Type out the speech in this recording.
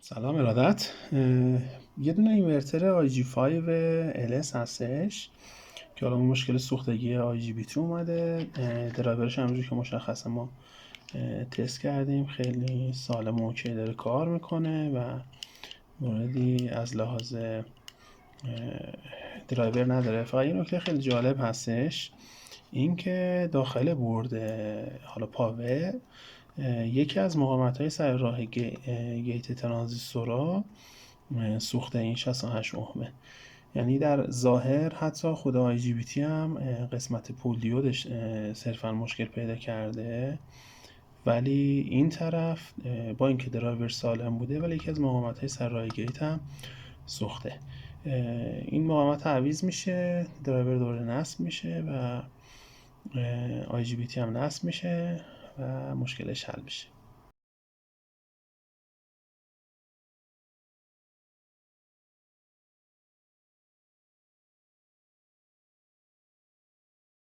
سلام ارادت. یه دونه اینورتر آی جی 5 LS هستش که حالا اون مشکل سوختگی آی جی بی تی اومده. درایورش همونجوری که مشخصه ما تست کردیم، خیلی سالم و اوکی داره کار میکنه و موردی از لحاظ درایور نداره. فقط یه نکته خیلی جالب هستش، این که داخل برد حالا پاور یکی از مقاومت‌های سر راه گیت ترانزیستورها سوخته، این 68 ohmه. یعنی در ظاهر حتی خود آی جی بی تی هم قسمت پول دیودش صرفا مشکل پیدا کرده، ولی این طرف با اینکه درایور سالم بوده ولی یکی از مقاومت‌های سر راه گیت هم سوخته. این مقاومت تعویض میشه، درایور دوباره نصب میشه و آی جی بی تی هم نصب میشه و مشکلش حل میشه.